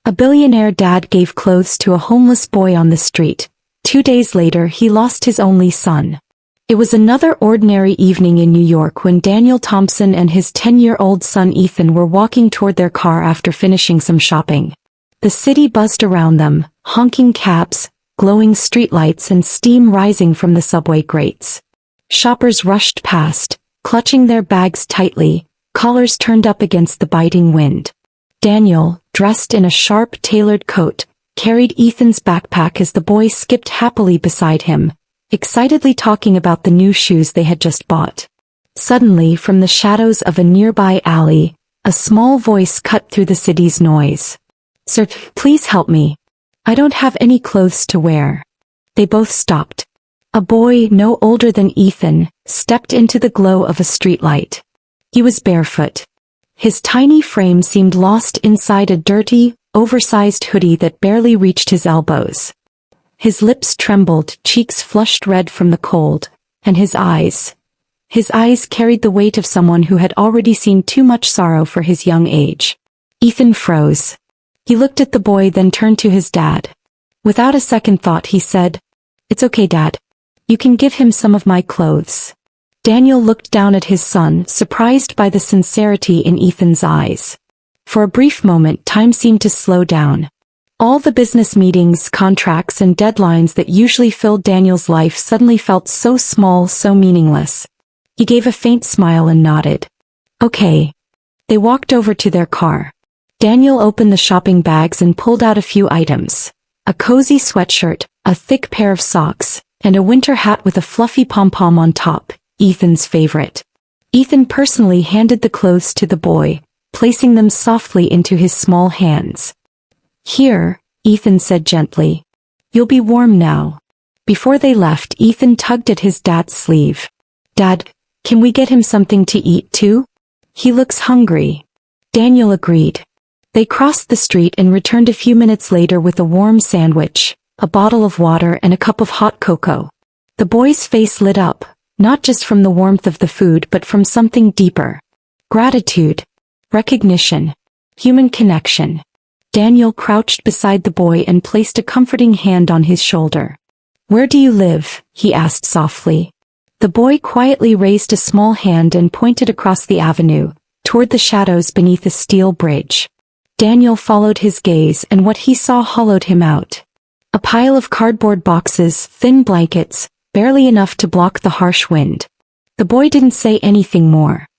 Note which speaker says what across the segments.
Speaker 1: A billionaire dad gave clothes to a homeless boy on the street. 2 days later he lost his only son. It was another ordinary evening in New York when Daniel Thompson and his 10-year-old son Ethan were walking toward their car after finishing some shopping. The city buzzed around them, honking cabs, glowing streetlights and steam rising from the subway grates. Shoppers rushed past, clutching their bags tightly, collars turned up against the biting wind. Daniel, dressed in a sharp, tailored coat, carried Ethan's backpack as the boy skipped happily beside him, excitedly talking about the new shoes they had just bought. Suddenly, from the shadows of a nearby alley, a small voice cut through the city's noise. "Sir, please help me. I don't have any clothes to wear." They both stopped. A boy no older than Ethan stepped into the glow of a streetlight. He was barefoot. His tiny frame seemed lost inside a dirty, oversized hoodie that barely reached his elbows. His lips trembled, cheeks flushed red from the cold, and his eyes carried the weight of someone who had already seen too much sorrow for his young age. Ethan froze. He looked at the boy, then turned to his dad. Without a second thought he said, "It's okay, Dad. You can give him some of my clothes." Daniel looked down at his son, surprised by the sincerity in Ethan's eyes. For a brief moment time seemed to slow down. All the business meetings, contracts and deadlines that usually filled Daniel's life suddenly felt so small, so meaningless. He gave a faint smile and nodded. "Okay." They walked over to their car. Daniel opened the shopping bags and pulled out a few items. A cozy sweatshirt, a thick pair of socks, and a winter hat with a fluffy pom-pom on top, Ethan's favorite. Ethan personally handed the clothes to the boy, placing them softly into his small hands. "Here," Ethan said gently. "You'll be warm now." Before they left, Ethan tugged at his dad's sleeve. "Dad, can we get him something to eat too? He looks hungry." Daniel agreed. They crossed the street and returned a few minutes later with a warm sandwich, a bottle of water and a cup of hot cocoa. The boy's face lit up, not just from the warmth of the food but from something deeper. Gratitude. Recognition. Human connection. Daniel crouched beside the boy and placed a comforting hand on his shoulder. "Where do you live?" he asked softly. The boy quietly raised a small hand and pointed across the avenue, toward the shadows beneath a steel bridge. Daniel followed his gaze and what he saw hollowed him out. A pile of cardboard boxes, thin blankets, barely enough to block the harsh wind. The boy didn't say anything more.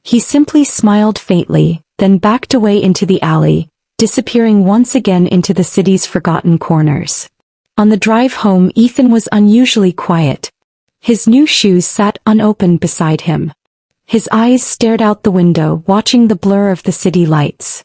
Speaker 1: He simply smiled faintly, then backed away into the alley, disappearing once again into the city's forgotten corners. On the drive home, Ethan was unusually quiet. His new shoes sat unopened beside him. His eyes stared out the window, watching the blur of the city lights.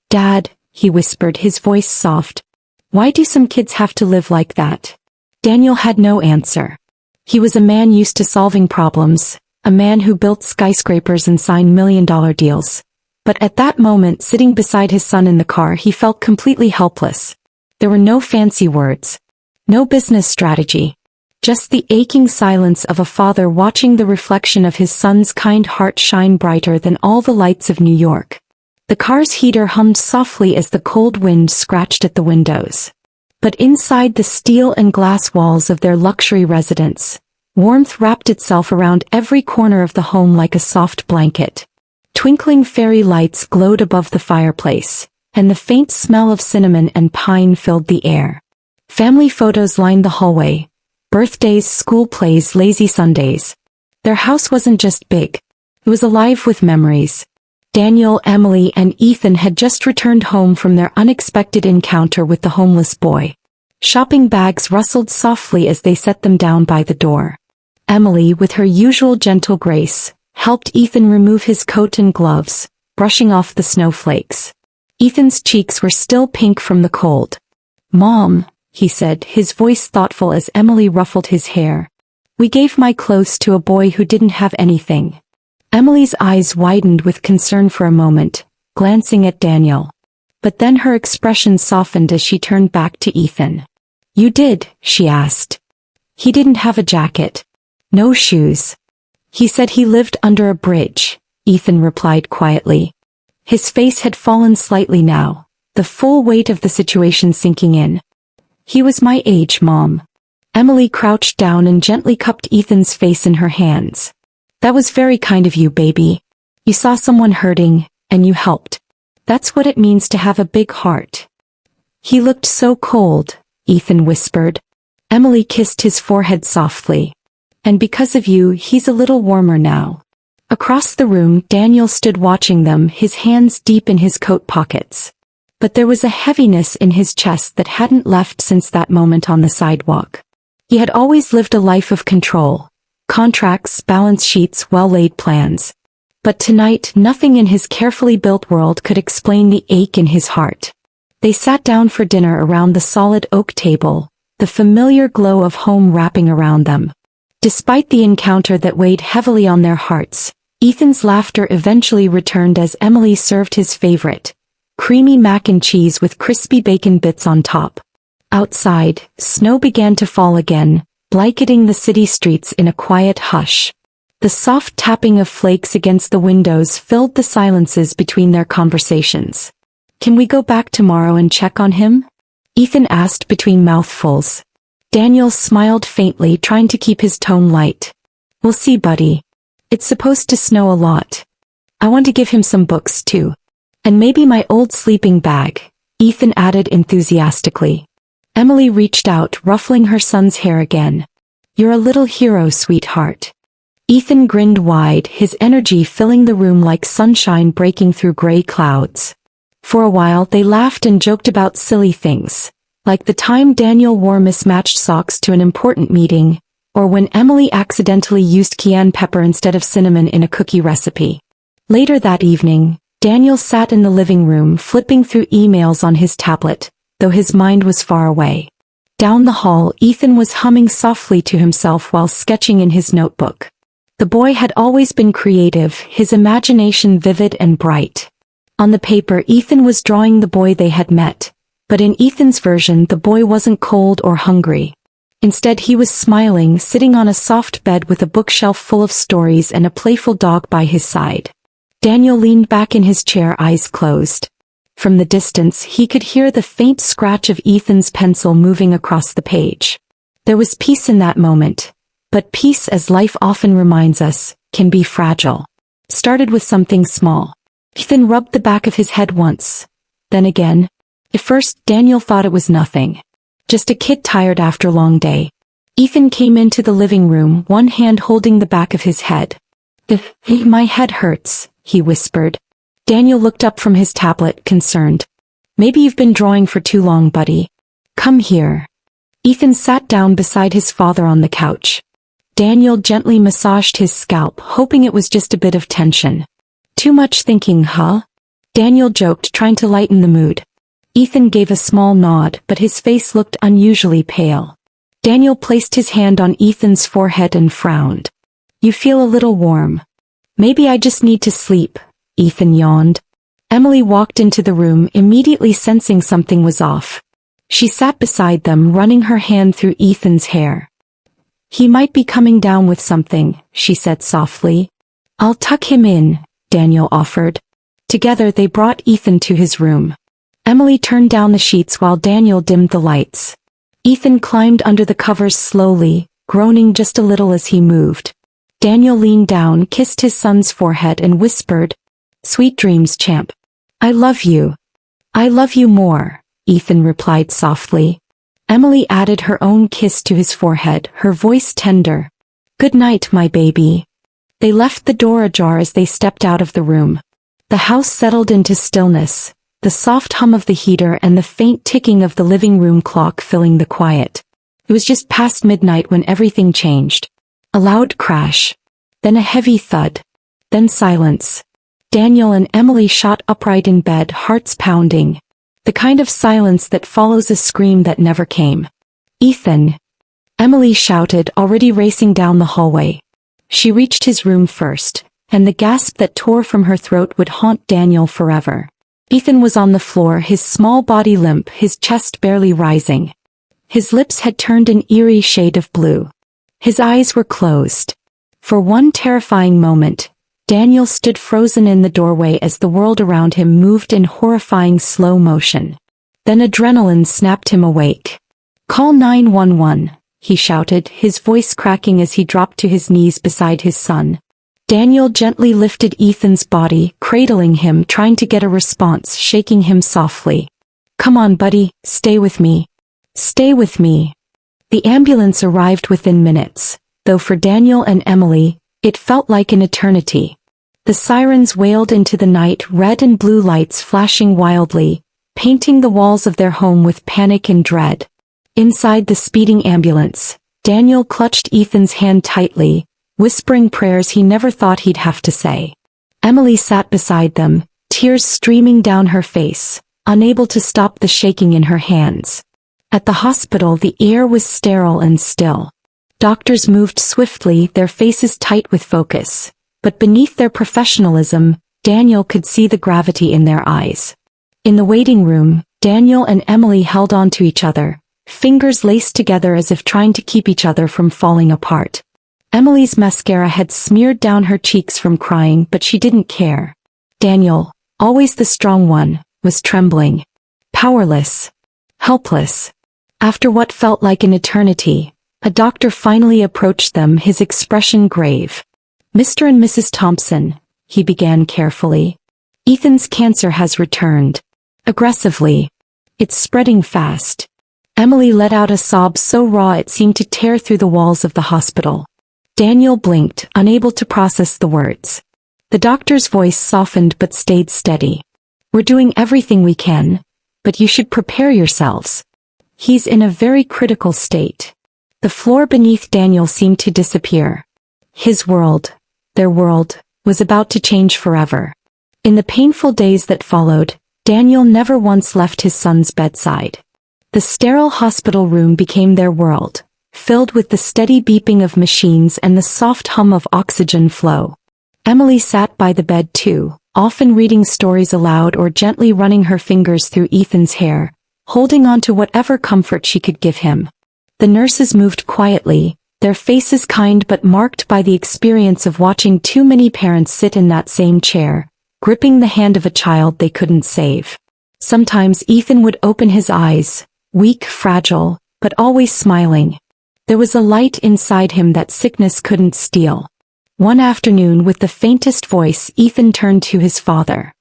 Speaker 1: "Dad," he whispered, his voice soft. "Why do some kids have to live like that?" Daniel had no answer. He was a man used to solving problems, a man who built skyscrapers and signed million-dollar deals. But at that moment, sitting beside his son in the car, he felt completely helpless. There were no fancy words, no business strategy, just the aching silence of a father watching the reflection of his son's kind heart shine brighter than all the lights of New York. The car's heater hummed softly as the cold wind scratched at the windows. But inside the steel and glass walls of their luxury residence, warmth wrapped itself around every corner of the home like a soft blanket. Twinkling fairy lights glowed above the fireplace, and the faint smell of cinnamon and pine filled the air. Family photos lined the hallway. Birthdays, school plays, lazy Sundays. Their house wasn't just big. It was alive with memories. Daniel, Emily, and Ethan had just returned home from their unexpected encounter with the homeless boy. Shopping bags rustled softly as they set them down by the door. Emily, with her usual gentle grace, helped Ethan remove his coat and gloves, brushing off the snowflakes. Ethan's cheeks were still pink from the cold. "Mom," he said, his voice thoughtful as Emily ruffled his hair. "We gave my clothes to a boy who didn't have anything." Emily's eyes widened with concern for a moment, glancing at Daniel. But then her expression softened as she turned back to Ethan. "You did?" she asked. "He didn't have a jacket. No shoes. He said he lived under a bridge," Ethan replied quietly. His face had fallen slightly now, the full weight of the situation sinking in. He was my age, Mom. Emily crouched down and gently cupped Ethan's face in her hands. That was very kind of you, baby. You saw someone hurting, and you helped. That's what it means to have a big heart. He looked so cold, Ethan whispered. Emily kissed his forehead softly. And because of you, he's a little warmer now. Across the room, Daniel stood watching them, his hands deep in his coat pockets. But there was a heaviness in his chest that hadn't left since that moment on the sidewalk. He had always lived a life of control. Contracts, balance sheets, well-laid plans. But tonight, nothing in his carefully built world could explain the ache in his heart. They sat down for dinner around the solid oak table, the familiar glow of home wrapping around them. Despite the encounter that weighed heavily on their hearts, Ethan's laughter eventually returned as Emily served his favorite, creamy mac and cheese with crispy bacon bits on top. Outside, snow began to fall again, blanketing the city streets in a quiet hush. The soft tapping of flakes against the windows filled the silences between their conversations. Can we go back tomorrow and check on him? Ethan asked between mouthfuls. Daniel smiled faintly, trying to keep his tone light. We'll see, buddy. It's supposed to snow a lot. I want to give him some books too. And maybe my old sleeping bag, Ethan added enthusiastically. Emily reached out, ruffling her son's hair again. You're a little hero, sweetheart. Ethan grinned wide, his energy filling the room like sunshine breaking through gray clouds. For a while they laughed and joked about silly things, like the time Daniel wore mismatched socks to an important meeting, or when Emily accidentally used cayenne pepper instead of cinnamon in a cookie recipe. Later that evening, Daniel sat in the living room flipping through emails on his tablet, though his mind was far away. Down the hall, Ethan was humming softly to himself while sketching in his notebook. The boy had always been creative, his imagination vivid and bright. On the paper, Ethan was drawing the boy they had met, but in Ethan's version the boy wasn't cold or hungry. Instead he was smiling, sitting on a soft bed with a bookshelf full of stories and a playful dog by his side. Daniel leaned back in his chair, eyes closed. From the distance he could hear the faint scratch of Ethan's pencil moving across the page. There was peace in that moment. But peace, as life often reminds us, can be fragile. Started with something small. Ethan rubbed the back of his head once. Then again. At first, Daniel thought it was nothing. Just a kid tired after a long day. Ethan came into the living room, one hand holding the back of his head. My head hurts, he whispered. Daniel looked up from his tablet, concerned. Maybe you've been drawing for too long, buddy. Come here. Ethan sat down beside his father on the couch. Daniel gently massaged his scalp, hoping it was just a bit of tension. Too much thinking, huh? Daniel joked, trying to lighten the mood. Ethan gave a small nod, but his face looked unusually pale. Daniel placed his hand on Ethan's forehead and frowned. You feel a little warm. Maybe I just need to sleep, Ethan yawned. Emily walked into the room, immediately sensing something was off. She sat beside them, running her hand through Ethan's hair. He might be coming down with something, she said softly. I'll tuck him in, Daniel offered. Together they brought Ethan to his room. Emily turned down the sheets while Daniel dimmed the lights. Ethan climbed under the covers slowly, groaning just a little as he moved. Daniel leaned down, kissed his son's forehead and whispered, Sweet dreams, champ. I love you. I love you more, Ethan replied softly. Emily added her own kiss to his forehead, her voice tender. Good night, my baby. They left the door ajar as they stepped out of the room. The house settled into stillness, the soft hum of the heater and the faint ticking of the living room clock filling the quiet. It was just past midnight when everything changed. A loud crash. Then a heavy thud. Then silence. Daniel and Emily shot upright in bed, hearts pounding. The kind of silence that follows a scream that never came. Ethan! Emily shouted, already racing down the hallway. She reached his room first, and the gasp that tore from her throat would haunt Daniel forever. Ethan was on the floor, his small body limp, his chest barely rising. His lips had turned an eerie shade of blue. His eyes were closed. For one terrifying moment, Daniel stood frozen in the doorway as the world around him moved in horrifying slow motion. Then adrenaline snapped him awake. "Call 911, he shouted, his voice cracking as he dropped to his knees beside his son. Daniel gently lifted Ethan's body, cradling him, trying to get a response, shaking him softly. "Come on, buddy, stay with me. Stay with me." The ambulance arrived within minutes, though for Daniel and Emily, it felt like an eternity. The sirens wailed into the night, red and blue lights flashing wildly, painting the walls of their home with panic and dread. Inside the speeding ambulance, Daniel clutched Ethan's hand tightly, whispering prayers he never thought he'd have to say. Emily sat beside them, tears streaming down her face, unable to stop the shaking in her hands. At the hospital, the air was sterile and still. Doctors moved swiftly, their faces tight with focus, but beneath their professionalism, Daniel could see the gravity in their eyes. In the waiting room, Daniel and Emily held on to each other, fingers laced together as if trying to keep each other from falling apart. Emily's mascara had smeared down her cheeks from crying, but she didn't care. Daniel, always the strong one, was trembling. Powerless. Helpless. After what felt like an eternity, a doctor finally approached them, his expression grave. "Mr. and Mrs. Thompson," he began carefully. "Ethan's cancer has returned. Aggressively. It's spreading fast." Emily let out a sob so raw it seemed to tear through the walls of the hospital. Daniel blinked, unable to process the words. The doctor's voice softened but stayed steady. "We're doing everything we can, but you should prepare yourselves. He's in a very critical state." The floor beneath Daniel seemed to disappear. His world, their world, was about to change forever. In the painful days that followed, Daniel never once left his son's bedside. The sterile hospital room became their world, filled with the steady beeping of machines and the soft hum of oxygen flow. Emily sat by the bed too, often reading stories aloud or gently running her fingers through Ethan's hair, holding on to whatever comfort she could give him. The nurses moved quietly, their faces kind but marked by the experience of watching too many parents sit in that same chair, gripping the hand of a child they couldn't save. Sometimes Ethan would open his eyes, weak, fragile, but always smiling. There was a light inside him that sickness couldn't steal. One afternoon, with the faintest voice, Ethan turned to his father.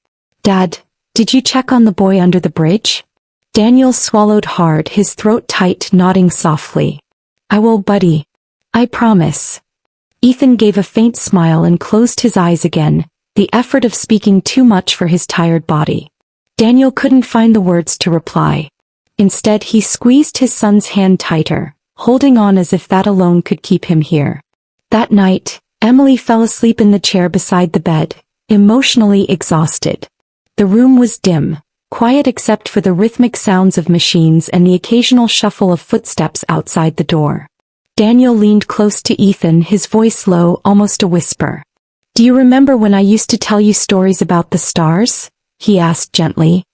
Speaker 1: "Dad, did you check on the boy under the bridge?" Daniel swallowed hard, his throat tight, nodding softly. "I will, buddy. I promise." Ethan gave a faint smile and closed his eyes again, the effort of speaking too much for his tired body. Daniel couldn't find the words to reply. Instead, he squeezed his son's hand tighter, holding on as if that alone could keep him here. That night, Emily fell asleep in the chair beside the bed, emotionally exhausted. The room was dim, quiet except for the rhythmic sounds of machines and the occasional shuffle of footsteps outside the door. Daniel leaned close to Ethan, his voice low, almost a whisper. "Do you remember when I used to tell you stories about the stars?" he asked gently.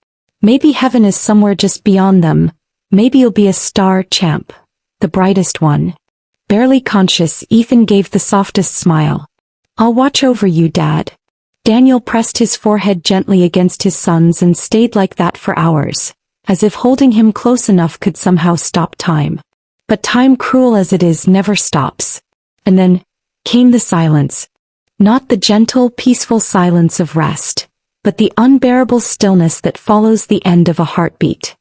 Speaker 1: "Maybe heaven is somewhere just beyond them. Maybe you'll be a star champ. The brightest one." Barely conscious, Ethan gave the softest smile. "I'll watch over you, Dad." Daniel pressed his forehead gently against his son's and stayed like that for hours, as if holding him close enough could somehow stop time. But time, cruel as it is, never stops. And then came the silence. Not the gentle, peaceful silence of rest, but the unbearable stillness that follows the end of a heartbeat.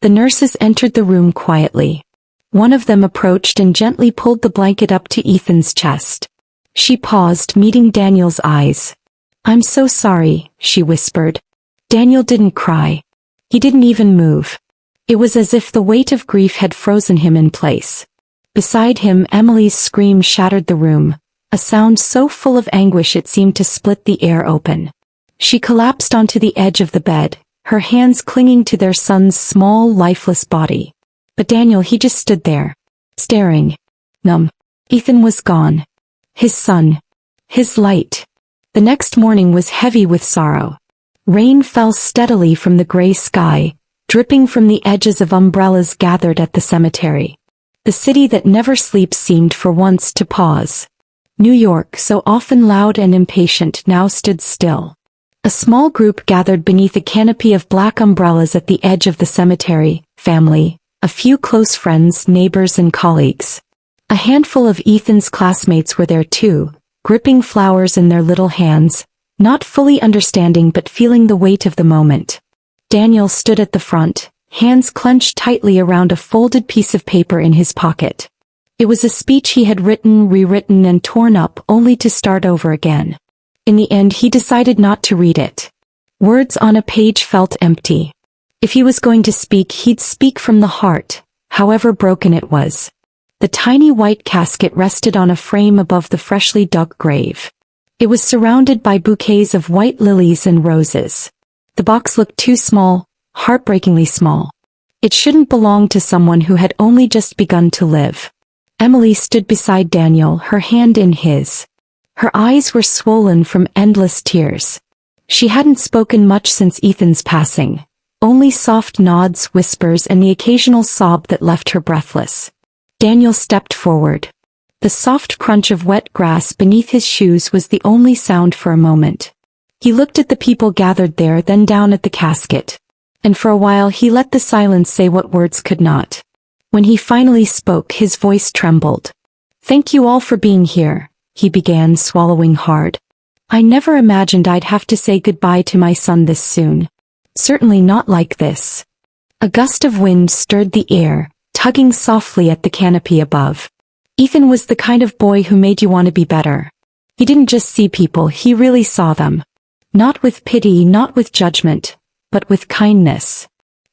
Speaker 1: The nurses entered the room quietly. One of them approached and gently pulled the blanket up to Ethan's chest. She paused, meeting Daniel's eyes. "I'm so sorry," she whispered. Daniel didn't cry. He didn't even move. It was as if the weight of grief had frozen him in place. Beside him, Emily's scream shattered the room, a sound so full of anguish it seemed to split the air open. She collapsed onto the edge of the bed, her hands clinging to their son's small, lifeless body. But Daniel, he just stood there, staring, numb. Ethan was gone. His son. His light. The next morning was heavy with sorrow. Rain fell steadily from the gray sky, dripping from the edges of umbrellas gathered at the cemetery. The city that never sleeps seemed for once to pause. New York, so often loud and impatient, now stood still. A small group gathered beneath a canopy of black umbrellas at the edge of the cemetery: family, a few close friends, neighbors and colleagues. A handful of Ethan's classmates were there too, gripping flowers in their little hands, not fully understanding but feeling the weight of the moment. Daniel stood at the front, hands clenched tightly around a folded piece of paper in his pocket. It was a speech he had written, rewritten and torn up, only to start over again. In the end he decided not to read it. Words on a page felt empty. If he was going to speak, he'd speak from the heart, however broken it was. The tiny white casket rested on a frame above the freshly dug grave. It was surrounded by bouquets of white lilies and roses. The box looked too small, heartbreakingly small. It shouldn't belong to someone who had only just begun to live. Emily stood beside Daniel, her hand in his. Her eyes were swollen from endless tears. She hadn't spoken much since Ethan's passing, only soft nods, whispers, and the occasional sob that left her breathless. Daniel stepped forward. The soft crunch of wet grass beneath his shoes was the only sound for a moment. He looked at the people gathered there, then down at the casket. And for a while he let the silence say what words could not. When he finally spoke, his voice trembled. "Thank you all for being here," he began, swallowing hard. "I never imagined I'd have to say goodbye to my son this soon. Certainly not like this." A gust of wind stirred the air, tugging softly at the canopy above. Ethan was the kind of boy who made you want to be better. He didn't just see people, he really saw them. Not with pity, not with judgment, but with kindness.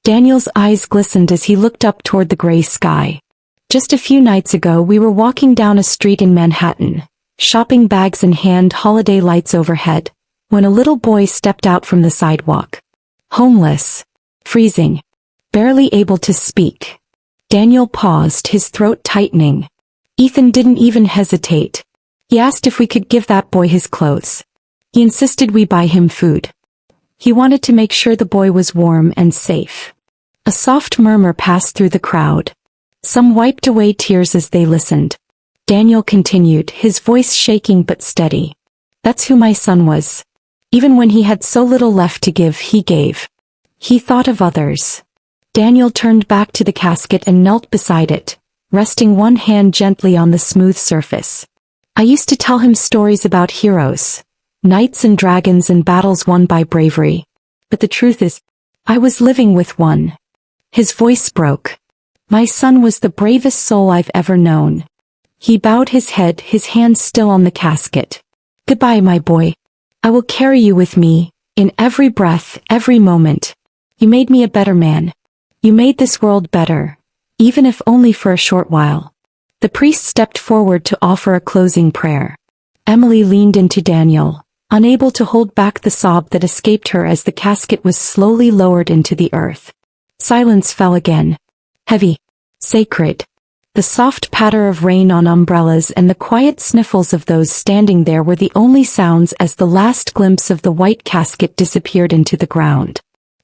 Speaker 1: Daniel's eyes glistened as he looked up toward the gray sky. "Just a few nights ago we were walking down a street in Manhattan, shopping bags in hand, holiday lights overhead, when a little boy stepped out from the sidewalk. Homeless. Freezing. Barely able to speak." Daniel paused, his throat tightening. Ethan didn't even hesitate. He asked if we could give that boy his clothes. He insisted we buy him food. He wanted to make sure the boy was warm and safe. A soft murmur passed through the crowd. Some wiped away tears as they listened. Daniel continued, his voice shaking but steady. "That's who my son was. Even when he had so little left to give, he gave. He thought of others." Daniel turned back to the casket and knelt beside it, resting one hand gently on the smooth surface. "I used to tell him stories about heroes, knights and dragons and battles won by bravery. But the truth is, I was living with one." His voice broke. "My son was the bravest soul I've ever known." He bowed his head, his hands still on the casket. "Goodbye, my boy. I will carry you with me, in every breath, every moment. You made me a better man. You made this world better, even if only for a short while." The priest stepped forward to offer a closing prayer. Emily leaned into Daniel, unable to hold back the sob that escaped her as the casket was slowly lowered into the earth. Silence fell again. Heavy. Sacred. The soft patter of rain on umbrellas and the quiet sniffles of those standing there were the only sounds as the last glimpse of the white casket disappeared into the ground.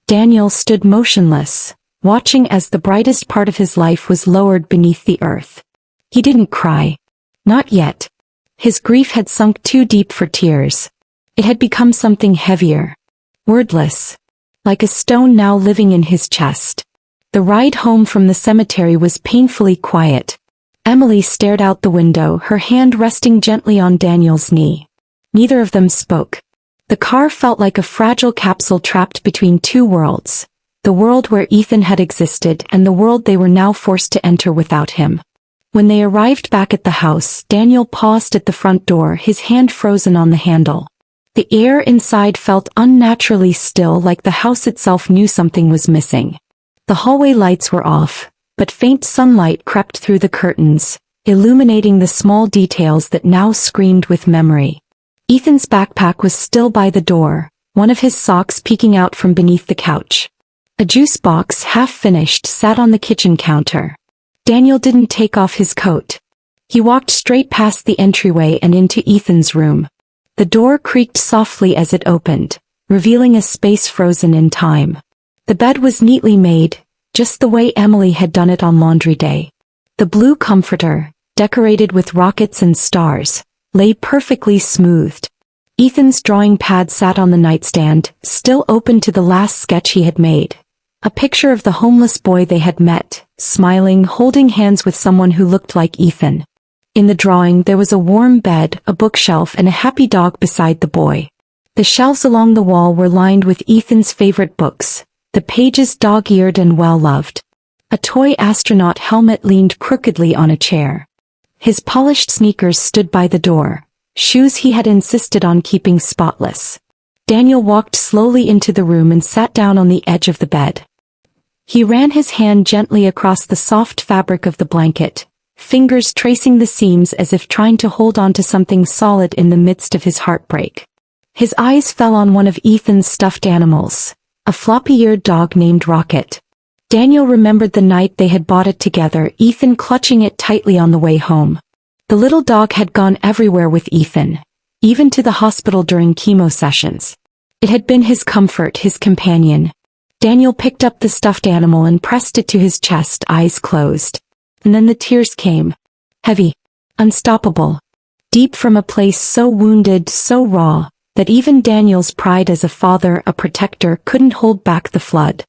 Speaker 1: Daniel stood motionless, watching as the brightest part of his life was lowered beneath the earth. He didn't cry. Not yet. His grief had sunk too deep for tears. It had become something heavier. Wordless. Like a stone now living in his chest. The ride home from the cemetery was painfully quiet. Emily stared out the window, her hand resting gently on Daniel's knee. Neither of them spoke. The car felt like a fragile capsule trapped between two worlds. The world where Ethan had existed and the world they were now forced to enter without him. When they arrived back at the house, Daniel paused at the front door, his hand frozen on the handle. The air inside felt unnaturally still, like the house itself knew something was missing. The hallway lights were off, but faint sunlight crept through the curtains, illuminating the small details that now screamed with memory. Ethan's backpack was still by the door, one of his socks peeking out from beneath the couch. A juice box, half finished, sat on the kitchen counter. Daniel didn't take off his coat. He walked straight past the entryway and into Ethan's room. The door creaked softly as it opened, revealing a space frozen in time. The bed was neatly made, just the way Emily had done it on laundry day. The blue comforter, decorated with rockets and stars, lay perfectly smoothed. Ethan's drawing pad sat on the nightstand, still open to the last sketch he had made. A picture of the homeless boy they had met, smiling, holding hands with someone who looked like Ethan. In the drawing there was a warm bed, a bookshelf and a happy dog beside the boy. The shelves along the wall were lined with Ethan's favorite books, the pages dog-eared and well-loved. A toy astronaut helmet leaned crookedly on a chair. His polished sneakers stood by the door, shoes he had insisted on keeping spotless. Daniel walked slowly into the room and sat down on the edge of the bed. He ran his hand gently across the soft fabric of the blanket, fingers tracing the seams as if trying to hold on to something solid in the midst of his heartbreak. His eyes fell on one of Ethan's stuffed animals, a floppy-eared dog named Rocket. Daniel remembered the night they had bought it together, Ethan clutching it tightly on the way home. The little dog had gone everywhere with Ethan, even to the hospital during chemo sessions. It had been his comfort, his companion. Daniel picked up the stuffed animal and pressed it to his chest, eyes closed. And then the tears came. Heavy, unstoppable, deep from a place so wounded, so raw, that even Daniel's pride as a father, a protector, couldn't hold back the flood.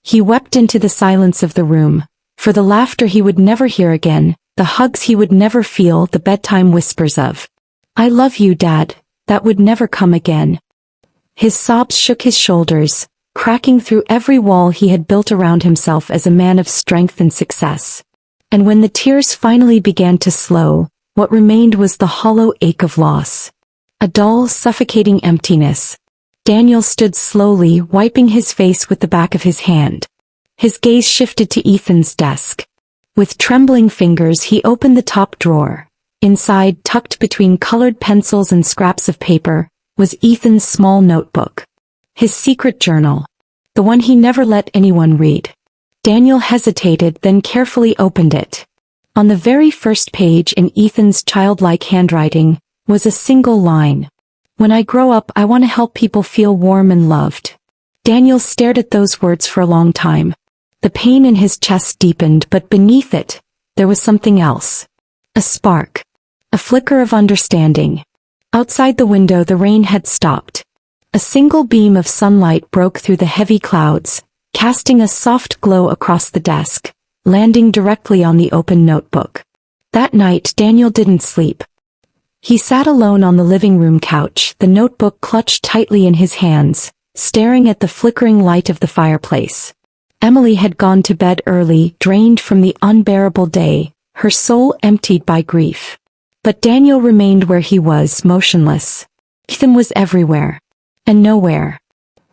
Speaker 1: He wept into the silence of the room, for the laughter he would never hear again, the hugs he would never feel, the bedtime whispers of, "I love you, Dad," that would never come again. His sobs shook his shoulders, cracking through every wall he had built around himself as a man of strength and success. And when the tears finally began to slow, what remained was the hollow ache of loss. A dull, suffocating emptiness. Daniel stood slowly, wiping his face with the back of his hand. His gaze shifted to Ethan's desk. With trembling fingers he opened the top drawer. Inside, tucked between colored pencils and scraps of paper, was Ethan's small notebook. His secret journal. The one he never let anyone read. Daniel hesitated, then carefully opened it. On the very first page, in Ethan's childlike handwriting, was a single line. "When I grow up, I want to help people feel warm and loved." Daniel stared at those words for a long time. The pain in his chest deepened, but beneath it, there was something else. A spark. A flicker of understanding. Outside the window the rain had stopped. A single beam of sunlight broke through the heavy clouds, casting a soft glow across the desk, landing directly on the open notebook. That night Daniel didn't sleep. He sat alone on the living room couch, the notebook clutched tightly in his hands, staring at the flickering light of the fireplace. Emily had gone to bed early, drained from the unbearable day, her soul emptied by grief. But Daniel remained where he was, motionless. Ethan was everywhere. And nowhere.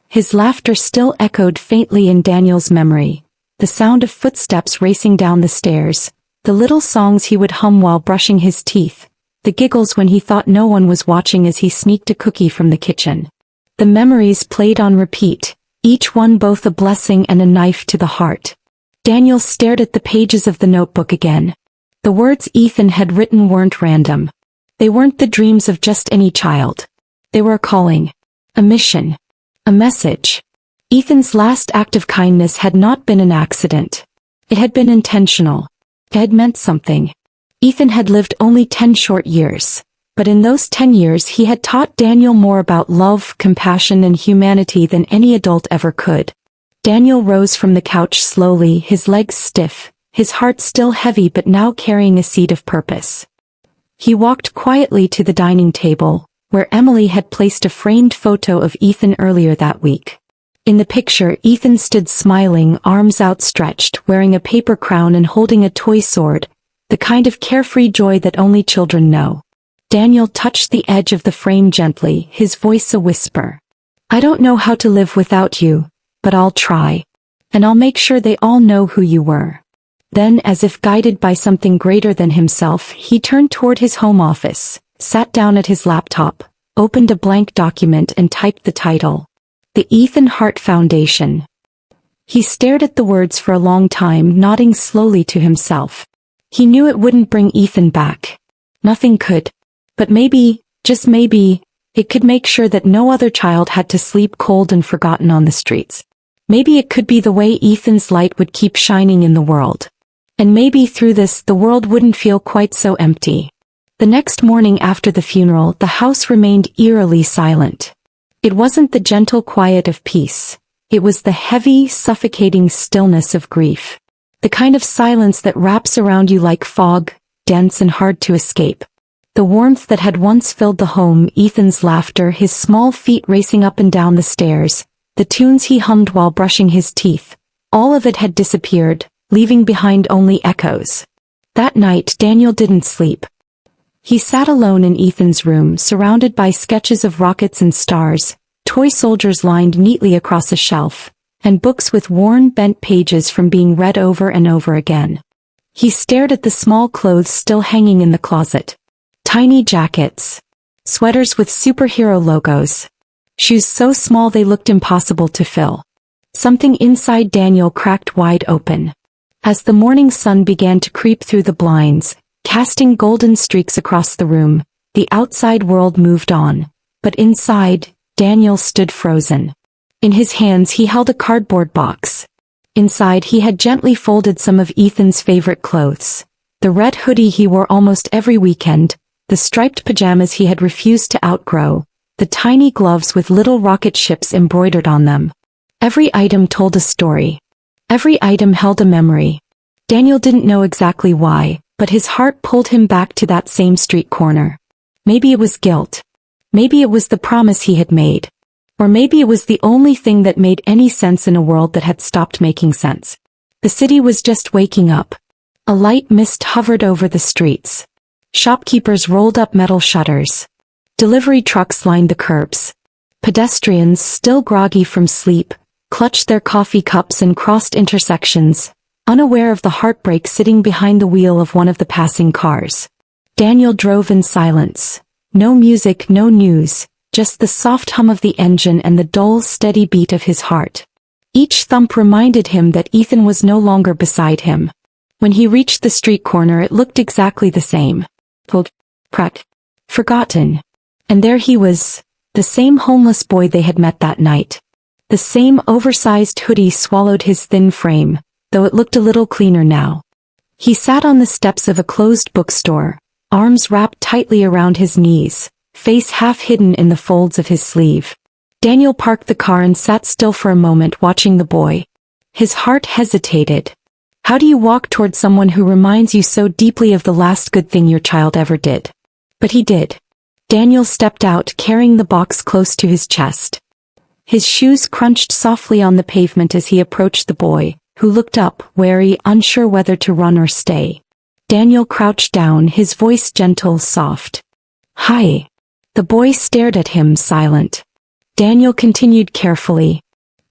Speaker 1: His laughter still echoed faintly in Daniel's memory, the sound of footsteps racing down the stairs, the little songs he would hum while brushing his teeth, the giggles when he thought no one was watching as he sneaked a cookie from the kitchen. The memories played on repeat, each one both a blessing and a knife to the heart. Daniel stared at the pages of the notebook again. The words Ethan had written weren't random. They weren't the dreams of just any child. They were a calling. A mission. A message. Ethan's last act of kindness had not been an accident. It had been intentional. It had meant something. Ethan had lived only 10 short years, but in those 10 years he had taught Daniel more about love, compassion and humanity than any adult ever could. Daniel rose from the couch slowly, his legs stiff, his heart still heavy but now carrying a seed of purpose. He walked quietly to the dining table, where Emily had placed a framed photo of Ethan earlier that week. In the picture, Ethan stood smiling, arms outstretched, wearing a paper crown and holding a toy sword, the kind of carefree joy that only children know. Daniel touched the edge of the frame gently, his voice a whisper. "I don't know how to live without you, but I'll try. And I'll make sure they all know who you were." Then, as if guided by something greater than himself, he turned toward his home office, sat down at his laptop, opened a blank document and typed the title. The Ethan Hart Foundation. He stared at the words for a long time, nodding slowly to himself. He knew it wouldn't bring Ethan back. Nothing could. But maybe, just maybe, it could make sure that no other child had to sleep cold and forgotten on the streets. Maybe it could be the way Ethan's light would keep shining in the world. And maybe through this the world wouldn't feel quite so empty. The next morning after the funeral, the house remained eerily silent. It wasn't the gentle quiet of peace. It was the heavy, suffocating stillness of grief. The kind of silence that wraps around you like fog, dense and hard to escape. The warmth that had once filled the home, Ethan's laughter, his small feet racing up and down the stairs, the tunes he hummed while brushing his teeth, all of it had disappeared, leaving behind only echoes. That night Daniel didn't sleep. He sat alone in Ethan's room, surrounded by sketches of rockets and stars, toy soldiers lined neatly across a shelf, and books with worn, bent pages from being read over and over again. He stared at the small clothes still hanging in the closet. Tiny jackets. Sweaters with superhero logos. Shoes so small they looked impossible to fill. Something inside Daniel cracked wide open. As the morning sun began to creep through the blinds, casting golden streaks across the room, the outside world moved on. But inside, Daniel stood frozen. In his hands he held a cardboard box. Inside he had gently folded some of Ethan's favorite clothes. The red hoodie he wore almost every weekend, the striped pajamas he had refused to outgrow, the tiny gloves with little rocket ships embroidered on them. Every item told a story. Every item held a memory. Daniel didn't know exactly why, but his heart pulled him back to that same street corner. Maybe it was guilt. Maybe it was the promise he had made. Or maybe it was the only thing that made any sense in a world that had stopped making sense. The city was just waking up. A light mist hovered over the streets. Shopkeepers rolled up metal shutters. Delivery trucks lined the curbs. Pedestrians, still groggy from sleep, clutched their coffee cups and crossed intersections, unaware of the heartbreak sitting behind the wheel of one of the passing cars. Daniel drove in silence. No music, no news, just the soft hum of the engine and the dull, steady beat of his heart. Each thump reminded him that Ethan was no longer beside him. When he reached the street corner, it looked exactly the same. Pulled, cracked, forgotten. And there he was, the same homeless boy they had met that night. The same oversized hoodie swallowed his thin frame, though it looked a little cleaner now. He sat on the steps of a closed bookstore, arms wrapped tightly around his knees, face half hidden in the folds of his sleeve. Daniel parked the car and sat still for a moment watching the boy. His heart hesitated. How do you walk toward someone who reminds you so deeply of the last good thing your child ever did? But he did. Daniel stepped out, carrying the box close to his chest. His shoes crunched softly on the pavement as he approached the boy, who looked up, wary, unsure whether to run or stay. Daniel crouched down, his voice gentle, soft. "Hi." The boy stared at him, silent. Daniel continued carefully.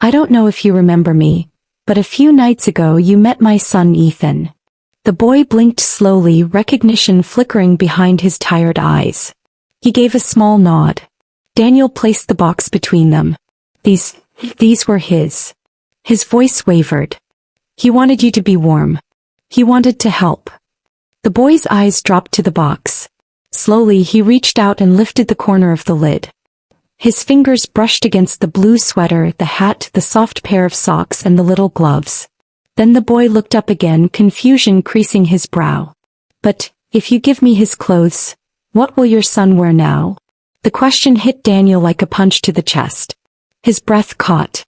Speaker 1: "I don't know if you remember me, but a few nights ago you met my son Ethan." The boy blinked slowly, recognition flickering behind his tired eyes. He gave a small nod. Daniel placed the box between them. These were his. His voice wavered. "He wanted you to be warm. He wanted to help." The boy's eyes dropped to the box. Slowly he reached out and lifted the corner of the lid. His fingers brushed against the blue sweater, the hat, the soft pair of socks and the little gloves. Then the boy looked up again, confusion creasing his brow. "But, if you give me his clothes, what will your son wear now?" The question hit Daniel like a punch to the chest. His breath caught.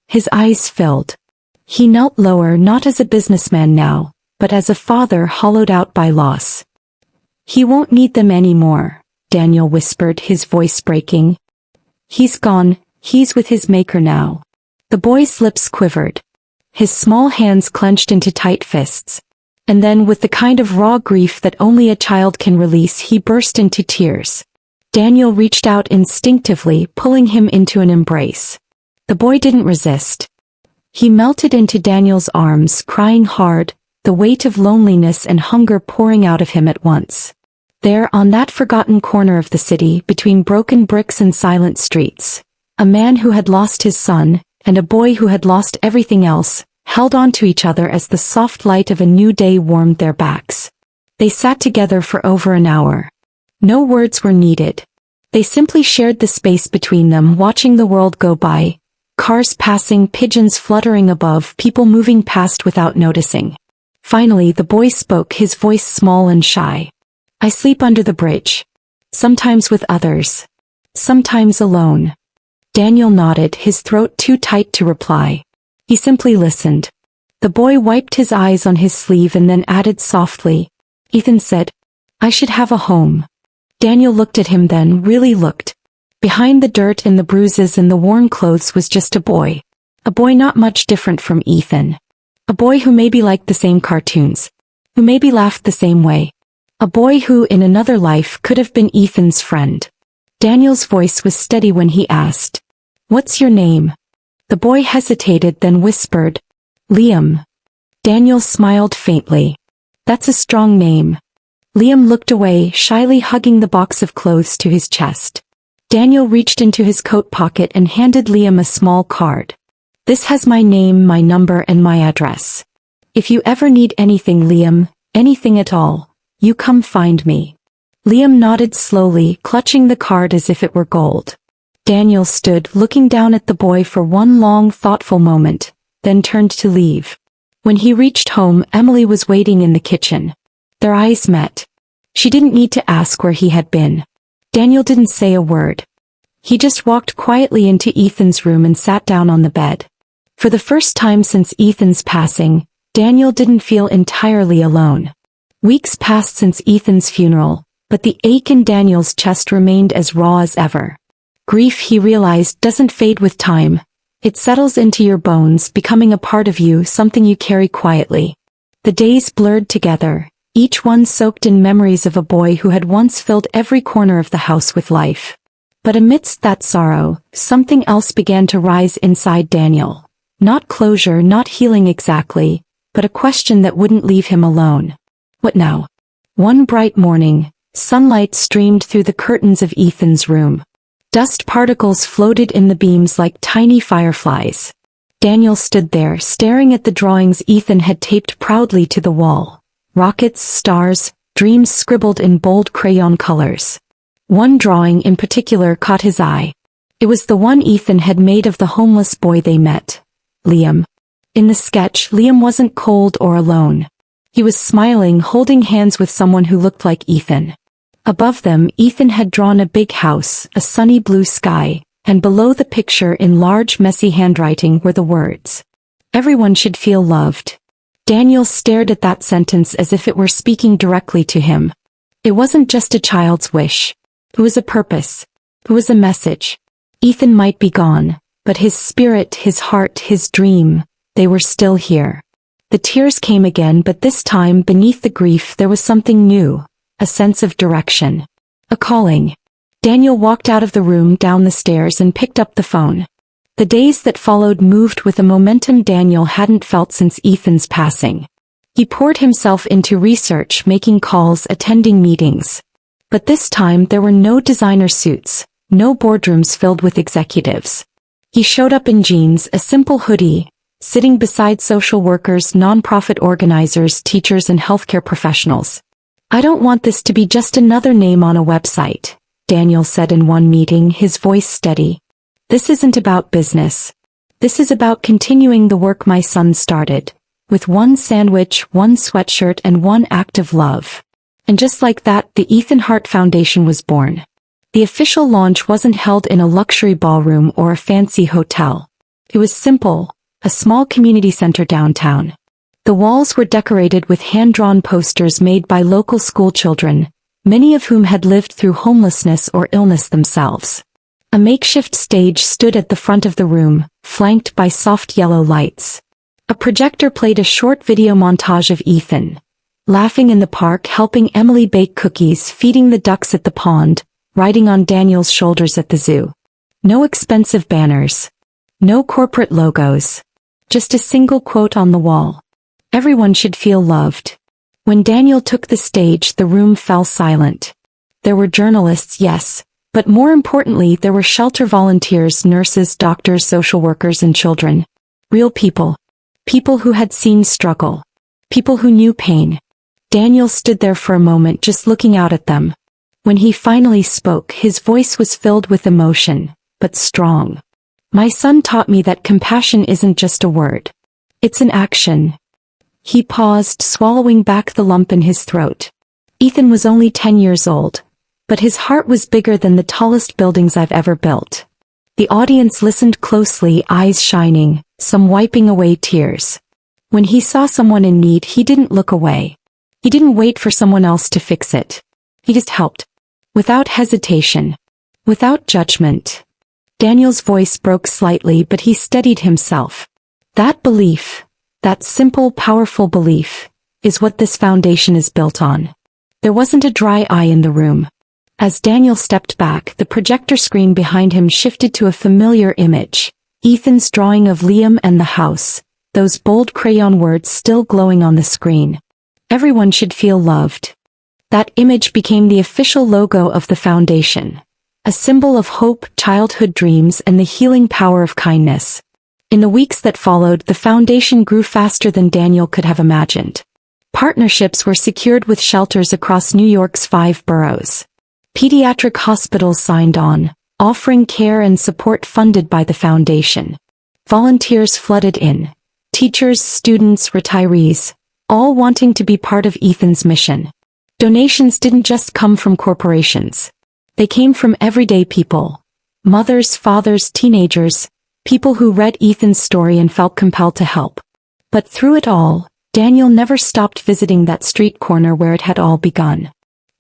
Speaker 1: His eyes filled. He knelt lower, not as a businessman now, but as a father hollowed out by loss. "He won't need them anymore," Daniel whispered, his voice breaking. "He's gone, he's with his maker now." The boy's lips quivered. His small hands clenched into tight fists. And then, with the kind of raw grief that only a child can release, he burst into tears. Daniel reached out instinctively, pulling him into an embrace. The boy didn't resist. He melted into Daniel's arms, crying hard, the weight of loneliness and hunger pouring out of him at once. There, on that forgotten corner of the city, between broken bricks and silent streets, a man who had lost his son, and a boy who had lost everything else, held on to each other as the soft light of a new day warmed their backs. They sat together for over an hour. No words were needed. They simply shared the space between them, watching the world go by. Cars passing, pigeons fluttering above, people moving past without noticing. Finally the boy spoke, his voice small and shy. I sleep under the bridge. Sometimes with others. Sometimes alone. Daniel nodded, his throat too tight to reply. He simply listened. The boy wiped his eyes on his sleeve and then added softly, Ethan said, I should have a home. Daniel looked at him, then really looked. Behind the dirt and the bruises and the worn clothes was just a boy. A boy not much different from Ethan. A boy who maybe liked the same cartoons. Who maybe laughed the same way. A boy who in another life could have been Ethan's friend. Daniel's voice was steady when he asked, What's your name? The boy hesitated, then whispered, Liam. Daniel smiled faintly. That's a strong name. Liam looked away, shyly hugging the box of clothes to his chest. Daniel reached into his coat pocket and handed Liam a small card. This has my name, my number, and my address. If you ever need anything, Liam, anything at all, you come find me. Liam nodded slowly, clutching the card as if it were gold. Daniel stood, looking down at the boy for one long, thoughtful moment, then turned to leave. When he reached home, Emily was waiting in the kitchen. Their eyes met. She didn't need to ask where he had been. Daniel didn't say a word. He just walked quietly into Ethan's room and sat down on the bed. For the first time since Ethan's passing, Daniel didn't feel entirely alone. Weeks passed since Ethan's funeral, but the ache in Daniel's chest remained as raw as ever. Grief, he realized, doesn't fade with time. It settles into your bones, becoming a part of you, something you carry quietly. The days blurred together, each one soaked in memories of a boy who had once filled every corner of the house with life. But amidst that sorrow, something else began to rise inside Daniel. Not closure, not healing exactly, but a question that wouldn't leave him alone. What now? One bright morning, sunlight streamed through the curtains of Ethan's room. Dust particles floated in the beams like tiny fireflies. Daniel stood there, staring at the drawings Ethan had taped proudly to the wall. Rockets, stars, dreams scribbled in bold crayon colors. One drawing in particular caught his eye. It was the one Ethan had made of the homeless boy they met, Liam. In the sketch, Liam wasn't cold or alone. He was smiling, holding hands with someone who looked like Ethan. Above them, Ethan had drawn a big house, a sunny blue sky, and below the picture in large messy handwriting were the words, Everyone should feel loved. Daniel stared at that sentence as if it were speaking directly to him. It wasn't just a child's wish. It was a purpose. It was a message. Ethan might be gone, but his spirit, his heart, his dream, they were still here. The tears came again, but this time beneath the grief there was something new. A sense of direction. A calling. Daniel walked out of the room, down the stairs, and picked up the phone. The days that followed moved with a momentum Daniel hadn't felt since Ethan's passing. He poured himself into research, making calls, attending meetings. But this time there were no designer suits, no boardrooms filled with executives. He showed up in jeans, a simple hoodie, sitting beside social workers, nonprofit organizers, teachers, and healthcare professionals. I don't want this to be just another name on a website, Daniel said in one meeting, his voice steady. This isn't about business. This is about continuing the work my son started, with one sandwich, one sweatshirt, and one act of love. And just like that, the Ethan Hart Foundation was born. The official launch wasn't held in a luxury ballroom or a fancy hotel. It was simple, a small community center downtown. The walls were decorated with hand-drawn posters made by local school children, many of whom had lived through homelessness or illness themselves. A makeshift stage stood at the front of the room, flanked by soft yellow lights. A projector played a short video montage of Ethan, laughing in the park, helping Emily bake cookies, feeding the ducks at the pond, riding on Daniel's shoulders at the zoo. No expensive banners. No corporate logos. Just a single quote on the wall. Everyone should feel loved. When Daniel took the stage, the room fell silent. There were journalists, yes, but more importantly there were shelter volunteers, nurses, doctors, social workers, and children. Real people. People who had seen struggle. People who knew pain. Daniel stood there for a moment just looking out at them. When he finally spoke, his voice was filled with emotion, but strong. My son taught me that compassion isn't just a word. It's an action. He paused, swallowing back the lump in his throat. Ethan was only 10 years old, but his heart was bigger than the tallest buildings I've ever built. The audience listened closely, eyes shining, some wiping away tears. When he saw someone in need, he didn't look away. He didn't wait for someone else to fix it. He just helped. Without hesitation. Without judgment. Daniel's voice broke slightly, but he steadied himself. That belief, that simple, powerful belief, is what this foundation is built on. There wasn't a dry eye in the room. As Daniel stepped back, the projector screen behind him shifted to a familiar image. Ethan's drawing of Liam and the house, those bold crayon words still glowing on the screen. Everyone should feel loved. That image became the official logo of the foundation. A symbol of hope, childhood dreams, and the healing power of kindness. In the weeks that followed, the foundation grew faster than Daniel could have imagined. Partnerships were secured with shelters across New York's 5 boroughs. Pediatric hospitals signed on, offering care and support funded by the foundation. Volunteers flooded in. Teachers, students, retirees, all wanting to be part of Ethan's mission. Donations didn't just come from corporations. They came from everyday people. Mothers, fathers, teenagers, people who read Ethan's story and felt compelled to help. But through it all, Daniel never stopped visiting that street corner where it had all begun.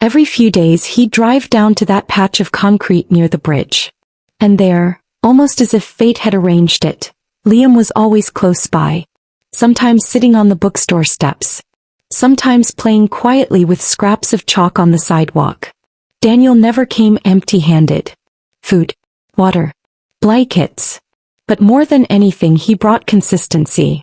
Speaker 1: Every few days he'd drive down to that patch of concrete near the bridge. And there, almost as if fate had arranged it, Liam was always close by. Sometimes sitting on the bookstore steps. Sometimes playing quietly with scraps of chalk on the sidewalk. Daniel never came empty-handed. Food, water, blankets. But more than anything, he brought consistency.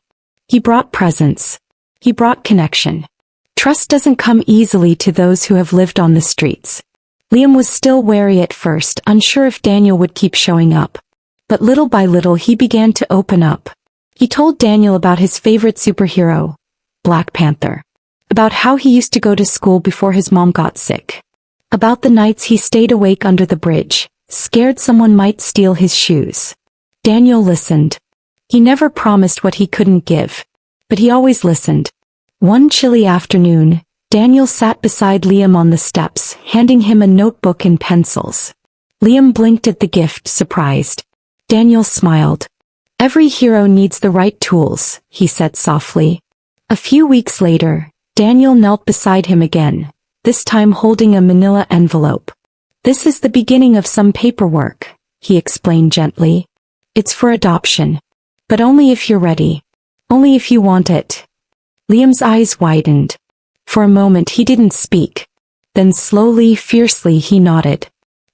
Speaker 1: He brought presence. He brought connection. Trust doesn't come easily to those who have lived on the streets. Liam was still wary at first, unsure if Daniel would keep showing up. But little by little he began to open up. He told Daniel about his favorite superhero, Black Panther. About how he used to go to school before his mom got sick. About the nights he stayed awake under the bridge, scared someone might steal his shoes. Daniel listened. He never promised what he couldn't give. But he always listened. One chilly afternoon, Daniel sat beside Liam on the steps, handing him a notebook and pencils. Liam blinked at the gift, surprised. Daniel smiled. Every hero needs the right tools, he said softly. A few weeks later, Daniel knelt beside him again, this time holding a manila envelope. This is the beginning of some paperwork, he explained gently. It's for adoption. But only if you're ready. Only if you want it. Liam's eyes widened. For a moment he didn't speak. Then slowly, fiercely he nodded.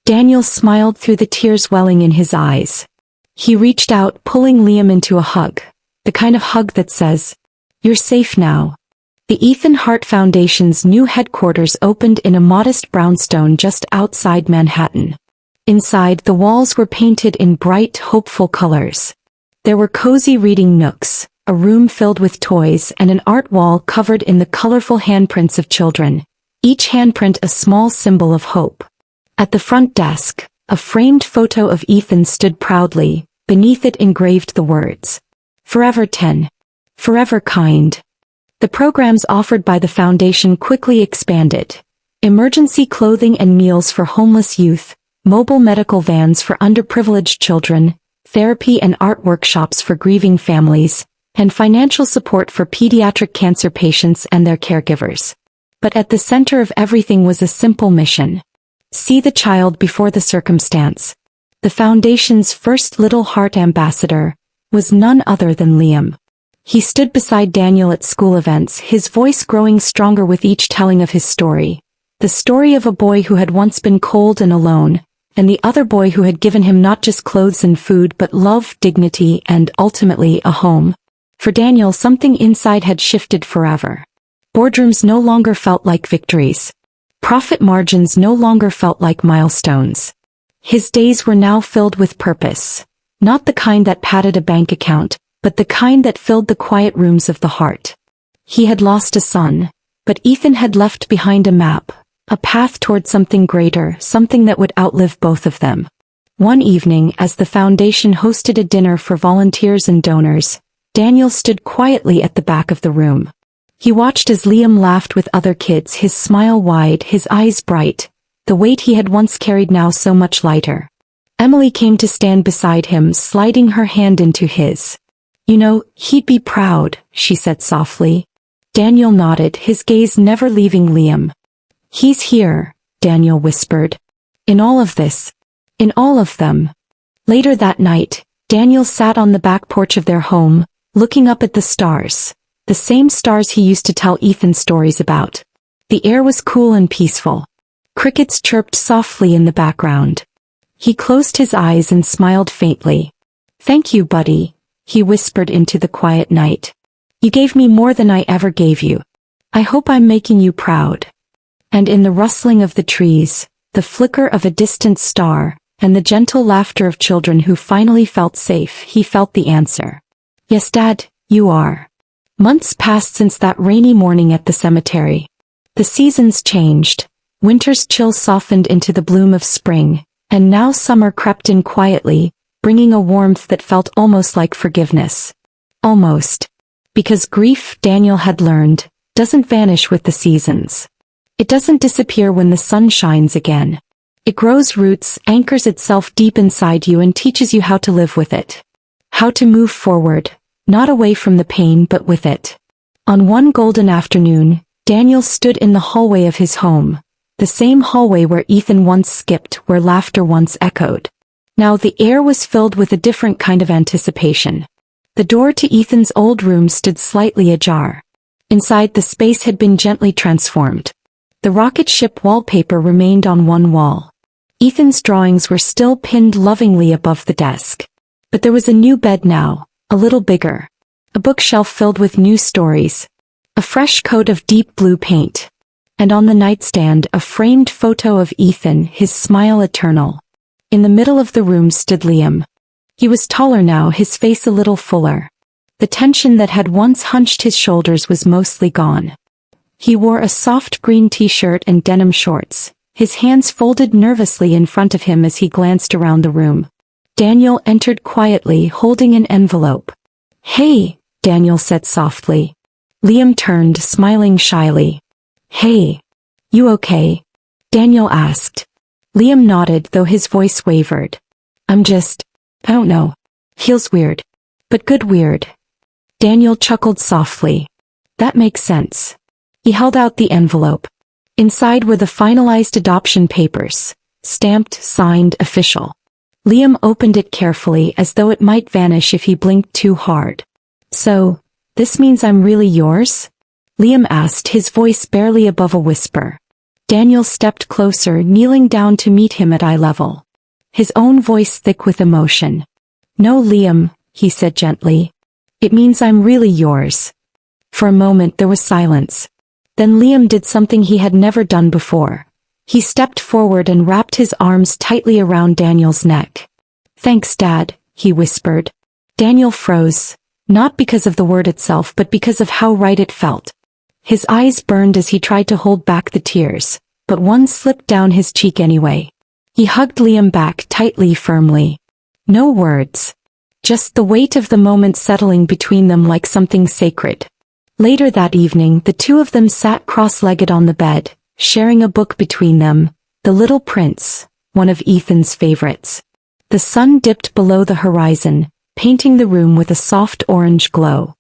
Speaker 1: Daniel smiled through the tears welling in his eyes. He reached out, pulling Liam into a hug. The kind of hug that says, "You're safe now." The Ethan Hart Foundation's new headquarters opened in a modest brownstone just outside Manhattan. Inside, the walls were painted in bright, hopeful colors. There were cozy reading nooks, a room filled with toys, and an art wall covered in the colorful handprints of children, each handprint a small symbol of hope. At the front desk, a framed photo of Ethan stood proudly, beneath it engraved the words, "Forever 10. Forever kind." The programs offered by the foundation quickly expanded. Emergency clothing and meals for homeless youth, mobile medical vans for underprivileged children, therapy and art workshops for grieving families, and financial support for pediatric cancer patients and their caregivers. But at the center of everything was a simple mission. See the child before the circumstance. The foundation's first Little Heart ambassador was none other than Liam. He stood beside Daniel at school events, his voice growing stronger with each telling of his story. The story of a boy who had once been cold and alone, and the other boy who had given him not just clothes and food but love, dignity, and ultimately a home. For Daniel, something inside had shifted forever. Boardrooms no longer felt like victories. Profit margins no longer felt like milestones. His days were now filled with purpose. Not the kind that padded a bank account, but the kind that filled the quiet rooms of the heart. He had lost a son, but Ethan had left behind a map, a path toward something greater, something that would outlive both of them. One evening, as the foundation hosted a dinner for volunteers and donors, Daniel stood quietly at the back of the room. He watched as Liam laughed with other kids, his smile wide, his eyes bright, the weight he had once carried now so much lighter. Emily came to stand beside him, sliding her hand into his. "You know, he'd be proud," she said softly. Daniel nodded, his gaze never leaving Liam. "He's here," Daniel whispered. "In all of this. In all of them." Later that night, Daniel sat on the back porch of their home, looking up at the stars. The same stars he used to tell Ethan stories about. The air was cool and peaceful. Crickets chirped softly in the background. He closed his eyes and smiled faintly. "Thank you, buddy," he whispered into the quiet night. "You gave me more than I ever gave you. I hope I'm making you proud." And in the rustling of the trees, the flicker of a distant star, and the gentle laughter of children who finally felt safe, he felt the answer. "Yes, Dad, you are." Months passed since that rainy morning at the cemetery. The seasons changed. Winter's chill softened into the bloom of spring, and now summer crept in quietly, bringing a warmth that felt almost like forgiveness. Almost. Because grief, Daniel had learned, doesn't vanish with the seasons. It doesn't disappear when the sun shines again. It grows roots, anchors itself deep inside you, and teaches you how to live with it. How to move forward. Not away from the pain but with it. On one golden afternoon, Daniel stood in the hallway of his home, the same hallway where Ethan once skipped, where laughter once echoed. Now the air was filled with a different kind of anticipation. The door to Ethan's old room stood slightly ajar. Inside, the space had been gently transformed. The rocket ship wallpaper remained on one wall. Ethan's drawings were still pinned lovingly above the desk. But there was a new bed now. A little bigger. A bookshelf filled with new stories. A fresh coat of deep blue paint. And on the nightstand, a framed photo of Ethan, his smile eternal. In the middle of the room stood Liam. He was taller now, his face a little fuller. The tension that had once hunched his shoulders was mostly gone. He wore a soft green t-shirt and denim shorts, his hands folded nervously in front of him as he glanced around the room. Daniel entered quietly, holding an envelope. "Hey," Daniel said softly. Liam turned, smiling shyly. "Hey. You okay?" Daniel asked. Liam nodded, though his voice wavered. I don't know. Feels weird. But good weird." Daniel chuckled softly. "That makes sense." He held out the envelope. Inside were the finalized adoption papers. Stamped, signed, official. Liam opened it carefully, as though it might vanish if he blinked too hard. "So, this means I'm really yours?" Liam asked, his voice barely above a whisper. Daniel stepped closer, kneeling down to meet him at eye level. His own voice thick with emotion. "No, Liam," he said gently. "It means I'm really yours." For a moment there was silence. Then Liam did something he had never done before. He stepped forward and wrapped his arms tightly around Daniel's neck. "Thanks, Dad," he whispered. Daniel froze, not because of the word itself but because of how right it felt. His eyes burned as he tried to hold back the tears, but one slipped down his cheek anyway. He hugged Liam back tightly, firmly. No words. Just the weight of the moment settling between them like something sacred. Later that evening, the two of them sat cross-legged on the bed, sharing a book between them, The Little Prince, one of Ethan's favorites. The sun dipped below the horizon, painting the room with a soft orange glow.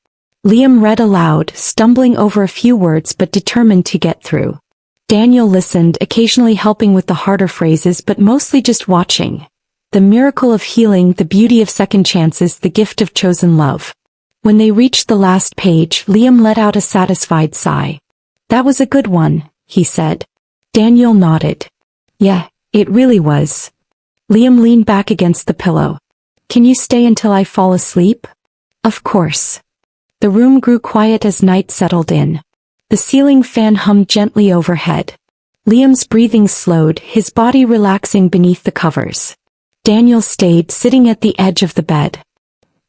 Speaker 1: Liam read aloud, stumbling over a few words but determined to get through. Daniel listened, occasionally helping with the harder phrases but mostly just watching. The miracle of healing, the beauty of second chances, the gift of chosen love. When they reached the last page, Liam let out a satisfied sigh. "That was a good one," he said. Daniel nodded. "Yeah, it really was." Liam leaned back against the pillow. "Can you stay until I fall asleep?" "Of course." The room grew quiet as night settled in. The ceiling fan hummed gently overhead. Liam's breathing slowed, his body relaxing beneath the covers. Daniel stayed, sitting at the edge of the bed.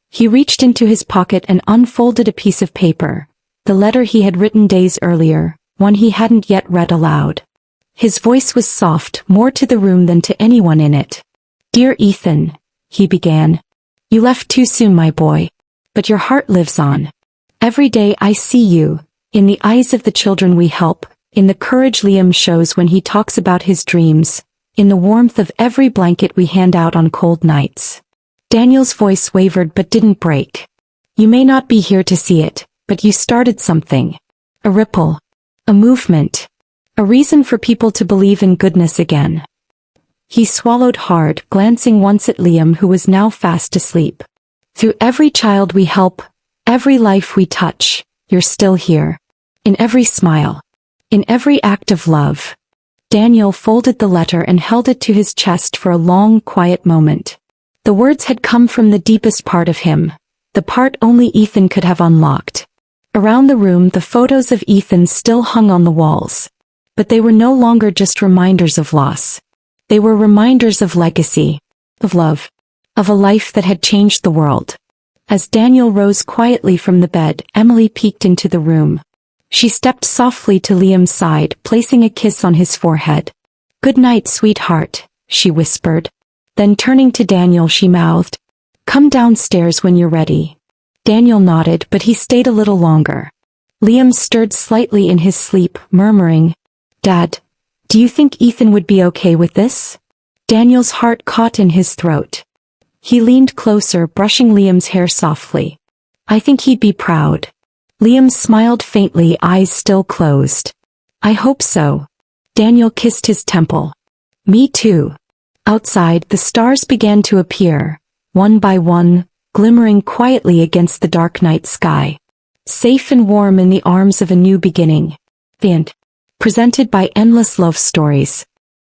Speaker 1: He reached into his pocket and unfolded a piece of paper, the letter he had written days earlier, one he hadn't yet read aloud. His voice was soft, more to the room than to anyone in it. "Dear Ethan," he began. "You left too soon, my boy. But your heart lives on. Every day I see you, In the eyes of the children we help, in the courage Liam shows when he talks about his dreams, in the warmth of every blanket we hand out on cold nights. Daniel's voice wavered but didn't break. You may not be here to see it, but you started something. A ripple. A movement. A reason for people to believe in goodness again. He swallowed hard, glancing once at Liam who was now fast asleep. Through every child we help, every life we touch, you're still here. In every smile. In every act of love. Daniel folded the letter and held it to his chest for a long, quiet moment. The words had come from the deepest part of him, the part only Ethan could have unlocked. Around the room the photos of Ethan still hung on the walls. But they were no longer just reminders of loss. They were reminders of legacy, of love, of a life that had changed the world. As Daniel rose quietly from the bed, Emily peeked into the room. She stepped softly to Liam's side, placing a kiss on his forehead. "Good night, sweetheart," she whispered. Then turning to Daniel she mouthed, "Come downstairs when you're ready." Daniel nodded, but he stayed a little longer. Liam stirred slightly in his sleep, murmuring, "Dad, do you think Ethan would be okay with this?" Daniel's heart caught in his throat. He leaned closer, brushing Liam's hair softly. "I think he'd be proud." Liam smiled faintly, eyes still closed. "I hope so." Daniel kissed his temple. "Me too." Outside, the stars began to appear, one by one, glimmering quietly against the dark night sky. Safe and warm in the arms of a new beginning. The end. Presented by Endless Love Stories.